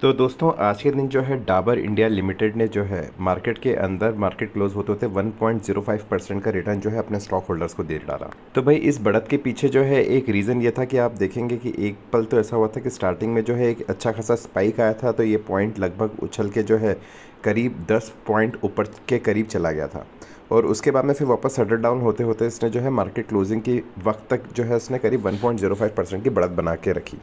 तो दोस्तों आज के दिन जो है डाबर इंडिया लिमिटेड ने जो है मार्केट के अंदर मार्केट क्लोज होते होते 1.05% का रिटर्न जो है अपने स्टॉक होल्डर्स को दे डाला। तो भाई इस बढ़त के पीछे जो है एक रीज़न ये था कि आप देखेंगे कि एक पल तो ऐसा हुआ था कि स्टार्टिंग में जो है एक अच्छा खासा स्पाइक आया था, तो ये पॉइंट लगभग उछल के जो है करीब 10 पॉइंट ऊपर के करीब चला गया था और उसके बाद में फिर वापस सेटल डाउन होते होते इसने जो है मार्केट क्लोजिंग की वक्त तक जो है इसने करीब 1.05% की बढ़त बना के रखी।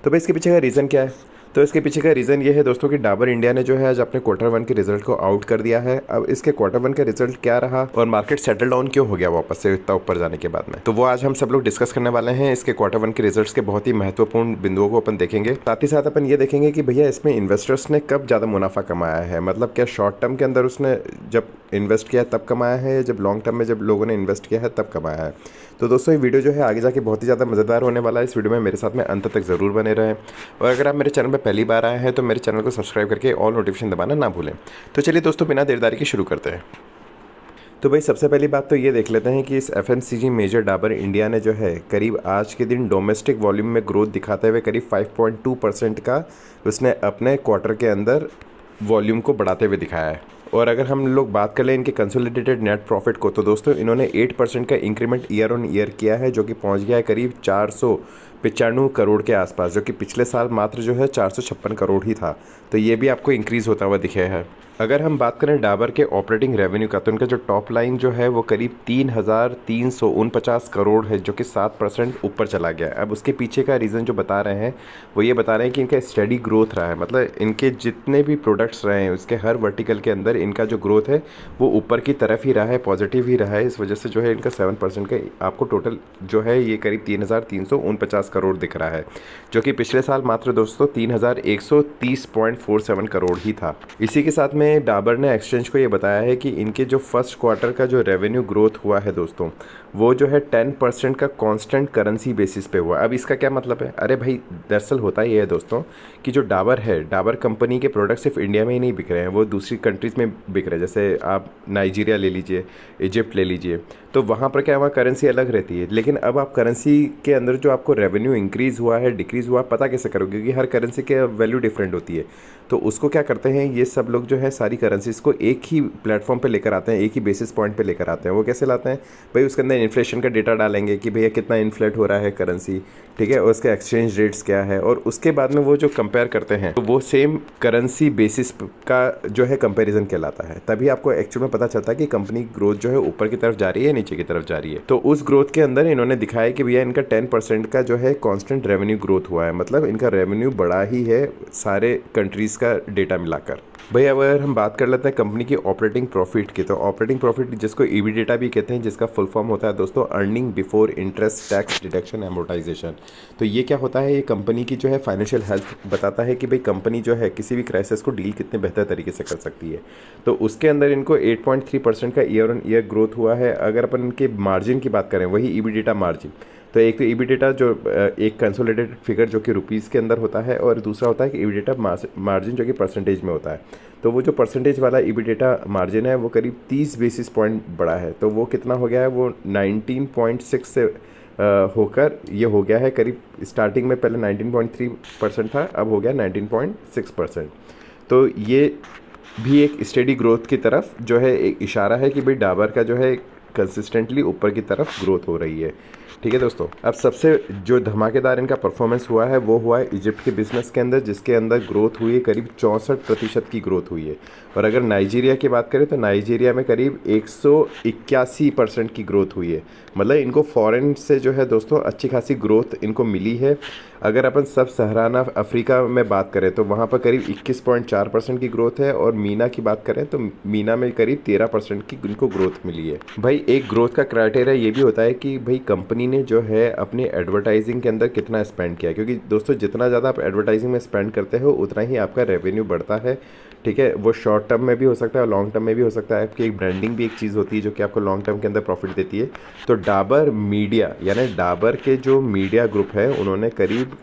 तो भाई इसके पीछे का रीज़न क्या है? तो इसके पीछे का रीज़न ये है दोस्तों कि डाबर इंडिया ने जो है आज अपने क्वार्टर वन के रिजल्ट को आउट कर दिया है। अब इसके क्वार्टर वन का रिजल्ट क्या रहा और मार्केट सेटल डाउन क्यों हो गया वापस से इतना ऊपर जाने के बाद में, तो वो आज हम सब लोग डिस्कस करने वाले हैं। इसके क्वार्टर वन के रिजल्ट्स के बहुत ही महत्वपूर्ण बिंदुओं को अपन देखेंगे। साथ ही साथ अपन ये देखेंगे कि भैया इसमें इन्वेस्टर्स ने कब ज़्यादा मुनाफा कमाया है, मतलब क्या शॉर्ट टर्म के अंदर उसने जब इन्वेस्ट किया तब कमाया है या जब लॉन्ग टर्म में जब लोगों ने इन्वेस्ट किया है तब कमाया है। तो दोस्तों ये वीडियो जो है आगे जाके बहुत ही ज़्यादा मज़ेदार होने वाला है। इस वीडियो में मेरे साथ में अंत तक ज़रूर बने रहें और अगर आप मेरे चैनल पर पहली बार आए हैं तो मेरे चैनल को सब्सक्राइब करके ऑल नोटिफिकेशन दबाना ना भूलें। तो चलिए दोस्तों बिना देरदारी के शुरू करते हैं। तो भाई सबसे पहली बात तो ये देख लेते हैं कि इस एफएमसीजी मेजर डाबर इंडिया ने जो है करीब आज के दिन डोमेस्टिक वॉल्यूम में ग्रोथ दिखाते हुए करीब 5.2% का उसने अपने क्वार्टर के अंदर वॉल्यूम को बढ़ाते हुए दिखाया है। और अगर हम लोग बात कर लें इनके कंसोलिडेटेड नेट प्रॉफिट को, तो दोस्तों इन्होंने 8% का इंक्रीमेंट ईयर ऑन ईयर किया है, जो कि पहुंच गया है करीब 495 करोड़ के आसपास, जो कि पिछले साल मात्र जो है 456 करोड़ ही था। तो ये भी आपको इंक्रीज़ होता हुआ दिखे है। अगर हम बात करें डाबर के ऑपरेटिंग रेवेन्यू का, तो इनका जो टॉप लाइन जो है वो करीब 3,349 करोड़ है, जो कि 7% ऊपर चला गया है। अब उसके पीछे का रीज़न जो बता रहे हैं वो ये बता रहे हैं कि इनका स्टडी ग्रोथ रहा है, मतलब इनके जितने भी प्रोडक्ट्स रहे हैं उसके हर वर्टिकल के अंदर इनका जो ग्रोथ है वो ऊपर की तरफ ही रहा है, पॉजिटिव ही रहा है। इस वजह से जो है इनका 7% का आपको टोटल जो है ये करीब 3,349 करोड़ दिख रहा है, जो कि पिछले साल मात्र दोस्तों 3,130.47 करोड़ ही था। इसी के साथ में डाबर ने एक्सचेंज को ये बताया है कि इनके जो फर्स्ट क्वार्टर का जो रेवेन्यू ग्रोथ हुआ है दोस्तों वो जो है 10% का कांस्टेंट करेंसी बेसिस पे हुआ। अब इसका क्या मतलब है? अरे भाई दरअसल होता ही है दोस्तों कि जो डाबर है, डाबर कंपनी के प्रोडक्ट सिर्फ इंडिया में ही नहीं बिक रहे हैं, वो दूसरी कंट्रीज़ में बिक रहे हैं। जैसे आप नाइजीरिया ले लीजिए, इजिप्ट ले लीजिए, तो वहाँ पर क्या हुआ, करेंसी अलग रहती है। लेकिन अब आप करेंसी के अंदर जो आपको रेवेन्यू इंक्रीज़ हुआ है डिक्रीज़ हुआ पता कैसे करोगे, क्योंकि हर करेंसी के वैल्यू डिफरेंट होती है। तो उसको क्या करते हैं ये सब लोग जो है सारी करेंसीज़ को एक ही प्लेटफॉर्म पे लेकर आते हैं, एक ही बेसिस पॉइंट पे लेकर आते हैं। वो कैसे लाते हैं भाई, उसके अंदर इन्फ्लेशन का डेटा डालेंगे कि भैया कितना इन्फ्लेट हो रहा है करेंसी, ठीक है, और उसका एक्सचेंज रेट्स क्या है, और उसके बाद में वो जो कंपेयर करते हैं तो वो सेम करेंसी बेसिस का जो है कंपैरिजन कहलाता है। तभी आपको एक्चुअल में पता चलता है कि कंपनी ग्रोथ जो है ऊपर की तरफ जा रही है नीचे की तरफ जा रही है। तो उस ग्रोथ के अंदर इन्होंने दिखाया कि भैया इनका 10% का जो है कांस्टेंट रेवेन्यू ग्रोथ हुआ है, मतलब इनका रेवेन्यू बढ़ा ही है सारे कंट्रीज़ का डेटा मिलाकर। भाई अगर हम बात कर लेते हैं कंपनी की ऑपरेटिंग प्रॉफिट की, तो ऑपरेटिंग प्रॉफिट जिसको ईबीडेटा भी कहते हैं, जिसका फुल फॉर्म होता है दोस्तों earning before interest tax deduction amortisation. तो ये क्या होता है, ये कंपनी की जो है फाइनेंशियल हेल्थ बताता है कि भाई कंपनी जो है किसी भी क्राइसिस को डील कितने बेहतर तरीके से कर सकती है। तो उसके अंदर इनको 8.3% का ईयर ऑन ईयर ग्रोथ हुआ है। अगर अपन इनके मार्जिन की बात करें, वही ईबीडेटा मार्जिन, तो एक तो ईबीडेटा जो एक कंसोलिडेटेड फिगर जो कि रुपीज़ के अंदर होता है, और दूसरा होता है कि ईबीडेटा मार्जिन जो कि परसेंटेज में होता है। तो वो जो परसेंटेज वाला ईबीडेटा मार्जिन है वो करीब 30 बेसिस पॉइंट बढ़ा है। तो वो कितना हो गया है, वो 19.6 से होकर ये हो गया है करीब, स्टार्टिंग में पहले 19.3% था, अब हो गया 19.6%। तो ये भी एक स्टेडी ग्रोथ की तरफ जो है एक इशारा है कि भाई डाबर का जो है कंसिस्टेंटली ऊपर की तरफ ग्रोथ हो रही है। ठीक है दोस्तों, अब सबसे जो धमाकेदार इनका परफॉर्मेंस हुआ है वो हुआ है इजिप्ट के बिजनेस के अंदर, जिसके अंदर ग्रोथ हुई है करीब 64% की ग्रोथ हुई है। और अगर नाइजीरिया की बात करें तो नाइजीरिया में करीब 181% की ग्रोथ हुई है। मतलब इनको फॉरेन से जो है दोस्तों अच्छी खासी ग्रोथ इनको मिली है। अगर अपन सब सहाराना अफ्रीका में बात करें तो वहाँ पर करीब 21.4% की ग्रोथ है, और मीना की बात करें तो मीना में करीब 13% की इनको ग्रोथ मिली है। भाई एक ग्रोथ का क्राइटेरिया ये भी होता है कि भाई कंपनी ने जो है अपनी एडवर्टाइजिंग के अंदर कितना स्पेंड किया, क्योंकि दोस्तों जितना ज़्यादा आप एडवर्टाइजिंग में स्पेंड करते हो उतना ही आपका रेवेन्यू बढ़ता है। ठीक है, वो शॉर्ट टर्म में भी हो सकता है और लॉन्ग टर्म में भी हो सकता है। आपकी एक ब्रांडिंग भी एक चीज़ होती है जो कि आपको लॉन्ग टर्म के अंदर प्रॉफिट देती है। तो डाबर मीडिया यानी डाबर के जो मीडिया ग्रुप है उन्होंने करीब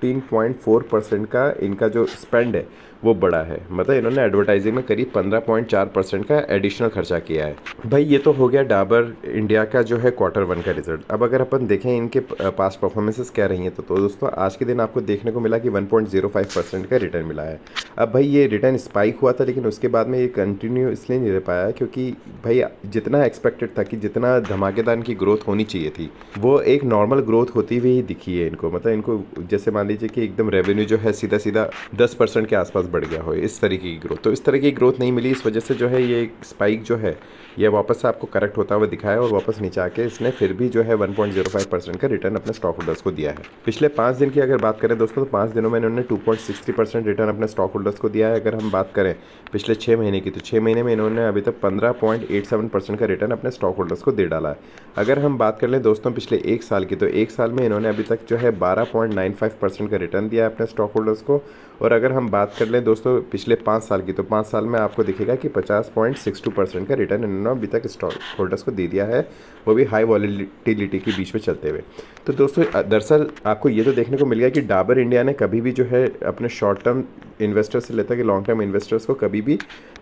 15.4% का इनका जो स्पेंड है वो बड़ा है। मतलब इन्होंने एडवर्टाइजिंग में करीब 15.4% का एडिशनल खर्चा किया है। भाई ये तो हो गया डाबर इंडिया का जो है Q1 का रिजल्ट। अब अगर अपन देखें इनके पास्ट परफॉर्मेंसेस क्या रही हैं तो दोस्तों आज के दिन आपको देखने को मिला कि 1.05% का रिटर्न मिला है। अब भाई ये रिटर्न स्पाइक हुआ था, लेकिन उसके बाद में ये कंटिन्यू इसलिए नहीं रह पाया क्योंकि भाई जितना एक्सपेक्टेड था कि जितना धमाकेदार इनकी ग्रोथ होनी चाहिए थी वो एक नॉर्मल ग्रोथ होती हुई ही दिखी है इनको। मतलब इनको जैसे मान लीजिए कि एकदम रेवेन्यू जो है सीधा सीधा 10% के आसपास बढ़ गया हो, इस तरीके की ग्रोथ। तो इस तरह की ग्रोथ नहीं मिली, इस वजह से जो है ये स्पाइक जो है ये वापस से आपको करेक्ट होता हुआ दिखाया और वापस नीचे आके इसने फिर भी जो है 1.05% का रिटर्न अपने स्टॉक होल्डर्स को दिया है। पिछले 5 दिन की अगर बात करें दोस्तों तो 5 दिनों में इन्होंने 2.63% रिटर्न अपने स्टॉक होल्डर्स को दिया है। अगर हम बात करें पिछले 6 महीने की तो 6 महीने में इन्होंने अभी तक 15.87% का रिटर्न अपने स्टॉक होल्डर्स को दे डाला है। अगर हम बात कर लें दोस्तों पिछले 1 साल की तो 1 साल में इन्होंने अभी तक जो है 12.95% का रिटर्न दिया है अपने स्टॉक होल्डर्स को। और अगर हम बात कर लें दोस्तों पिछले 5 साल की तो 5 साल में आपको दिखेगा कि 50.62% का रिटर्न इन्होंने अभी तक स्टॉक होल्डर्स को दे दिया है, वो भी हाई वॉलेटिलिटी के बीच में चलते हुए। तो दोस्तों दरअसल आपको ये तो देखने को मिल गया कि डाबर इंडिया ने कभी भी जो है अपने शॉर्ट टर्म इन्वेस्टर्स से लेकर कि लॉन्ग टर्म इन्वेस्टर्स को कभी भी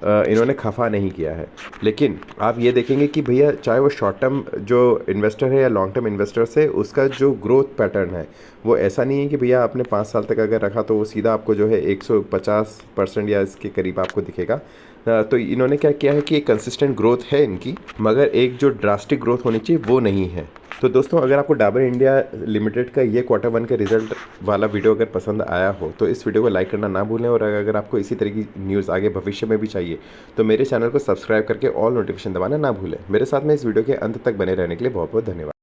इन्होंने खफा नहीं किया है। लेकिन आप ये देखेंगे कि भैया चाहे वो शॉर्ट टर्म जो इन्वेस्टर है या लॉन्ग टर्म इन्वेस्टर्स है उसका जो ग्रोथ पैटर्न है वो ऐसा नहीं है कि भैया आपने 5 साल तक अगर रखा तो वो सीधा आपको जो है 150% या इसके करीब आपको दिखेगा। तो इन्होंने क्या किया है कि एक कंसिस्टेंट ग्रोथ है इनकी, मगर एक जो ड्रास्टिक ग्रोथ होनी चाहिए वो नहीं है। तो दोस्तों अगर आपको डाबर इंडिया लिमिटेड का ये Q1 का रिजल्ट वाला वीडियो अगर पसंद आया हो तो इस वीडियो को लाइक करना ना भूलें। और अगर आपको इसी तरह की न्यूज़ आगे भविष्य में भी चाहिए तो मेरे चैनल को सब्सक्राइब करके ऑल नोटिफिकेशन दबाना ना भूलें। मेरे साथ में इस वीडियो के अंत तक बने रहने के लिए बहुत बहुत धन्यवाद।